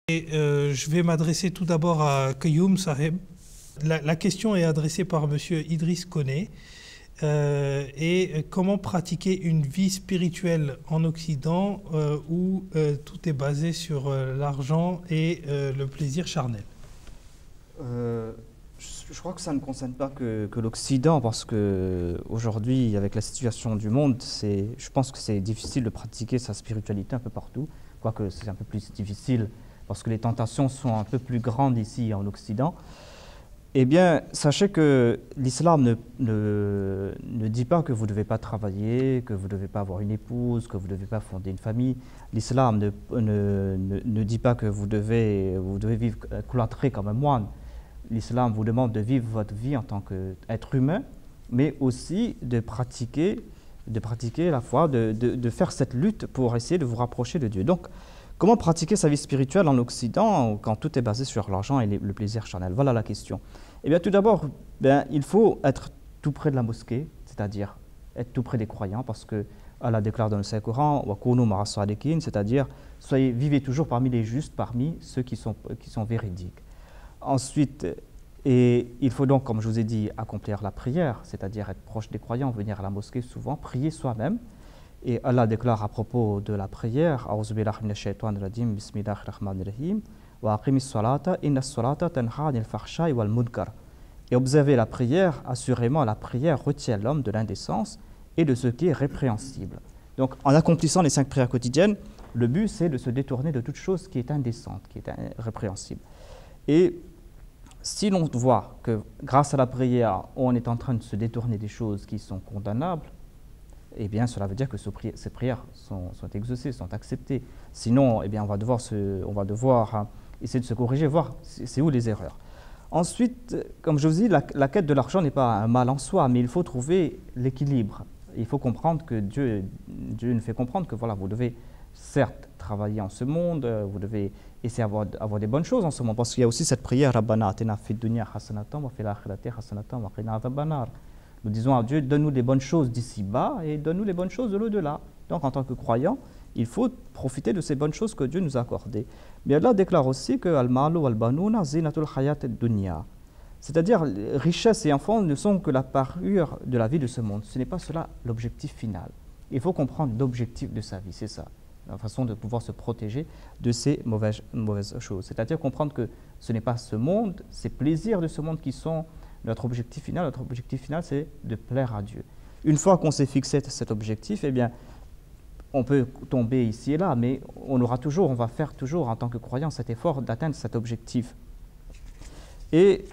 Je vais m'adresser tout d'abord à Qayoum Saheb. La question est adressée par Monsieur Idriss Koné. Et comment pratiquer une vie spirituelle en Occident où tout est basé sur l'argent et le plaisir charnel? Je crois que ça ne concerne pas que l'Occident, parce qu'aujourd'hui, avec la situation du monde, je pense que c'est difficile de pratiquer sa spiritualité un peu partout, quoique c'est un peu plus difficile parce que les tentations sont un peu plus grandes ici en Occident. Eh bien, sachez que l'islam ne dit pas que vous ne devez pas travailler, que vous ne devez pas avoir une épouse, que vous ne devez pas fonder une famille. L'islam ne dit pas que vous devez vivre cloîtré comme un moine. L'islam vous demande de vivre votre vie en tant qu'être humain, mais aussi de pratiquer la foi, de faire cette lutte pour essayer de vous rapprocher de Dieu. Donc, comment pratiquer sa vie spirituelle en Occident quand tout est basé sur l'argent et le plaisir charnel? Voilà la question. Eh bien, tout d'abord, il faut être tout près de la mosquée, c'est-à-dire être tout près des croyants, parce que Allah déclare dans le Saint-Coran, c'est-à-dire vivez toujours parmi les justes, parmi ceux qui sont véridiques. Ensuite, il faut donc, comme je vous ai dit, accomplir la prière, c'est-à-dire être proche des croyants, venir à la mosquée souvent, prier soi-même. Et Allah déclare à propos de la prière, et observez la prière, assurément la prière retient l'homme de l'indécence et de ce qui est répréhensible. Donc en accomplissant les 5 prières quotidiennes, le but c'est de se détourner de toute chose qui est indécente, qui est répréhensible. Et si l'on voit que grâce à la prière, on est en train de se détourner des choses qui sont condamnables, eh bien cela veut dire que ces prières sont exaucées, sont acceptées. Sinon, eh bien, on va devoir essayer de se corriger, voir c'est où les erreurs. Ensuite, comme je vous dis, la quête de l'argent n'est pas un mal en soi, mais il faut trouver l'équilibre. Il faut comprendre que Dieu nous fait comprendre que voilà, vous devez certes travailler en ce monde, vous devez essayer d'avoir des bonnes choses en ce monde, parce qu'il y a aussi cette prière, Rabbana atina fid dunya hasanatan wa fil akhirati hasanatan wa qina adhaban nar. Nous disons à Dieu, donne-nous les bonnes choses d'ici-bas et donne-nous les bonnes choses de l'au-delà. Donc en tant que croyant, il faut profiter de ces bonnes choses que Dieu nous a accordées. Mais Allah déclare aussi que al-malu wal-banuna zinatul hayat ad-dunya. C'est-à-dire, richesse et enfants ne sont que la parure de la vie de ce monde. Ce n'est pas cela l'objectif final. Il faut comprendre l'objectif de sa vie, c'est ça. La façon de pouvoir se protéger de ces mauvaises choses. C'est-à-dire comprendre que ce n'est pas ce monde, ces plaisirs de ce monde qui sont notre objectif final. Notre objectif final, c'est de plaire à Dieu. Une fois qu'on s'est fixé cet objectif, eh bien, on peut tomber ici et là, mais on va faire toujours en tant que croyant cet effort d'atteindre cet objectif. Et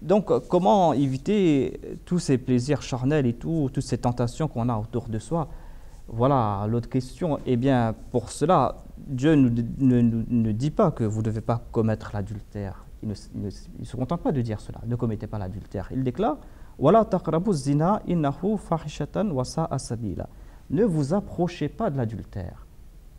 donc, comment éviter tous ces plaisirs charnels et toutes ces tentations qu'on a autour de soi? Voilà l'autre question. Eh bien, pour cela, Dieu ne dit pas que vous ne devez pas commettre l'adultère. Il ne se contente pas de dire cela. Ne commettez pas l'adultère. Il déclare Wala taqrabu zina innahu fahishatan wa sa'a sabila. Ne vous approchez pas de l'adultère.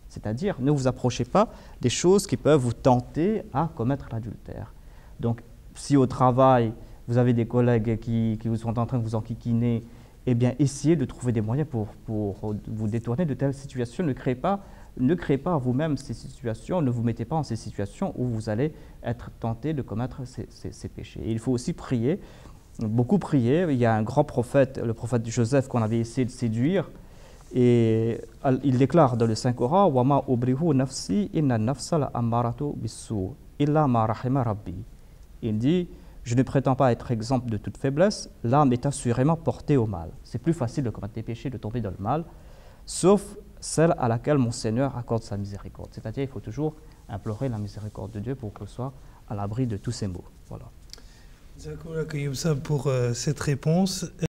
C'est-à-dire, ne vous approchez pas des choses qui peuvent vous tenter à commettre l'adultère. Donc, si au travail, vous avez des collègues qui vous sont en train de vous enquiquiner, eh bien, essayez de trouver des moyens pour vous détourner de telles situations. Ne créez pas vous-même ces situations, ne vous mettez pas en ces situations où vous allez être tenté de commettre ces péchés. Et il faut aussi prier, beaucoup prier. Il y a un grand prophète, le prophète Joseph, qu'on avait essayé de séduire, et il déclare dans le Saint-Coran « Wama ubrihu nafsi inna nafsa la ammaratu bissu illa ma rahima rabbi » Il dit « Je ne prétends pas être exempt de toute faiblesse, l'âme est assurément portée au mal. » C'est plus facile de commettre des péchés, de tomber dans le mal, sauf celle à laquelle mon Seigneur accorde sa miséricorde. C'est-à-dire il faut toujours implorer la miséricorde de Dieu pour qu'on soit à l'abri de tous ces maux. Voilà. Jazakallah Qayoum Saheb pour cette réponse.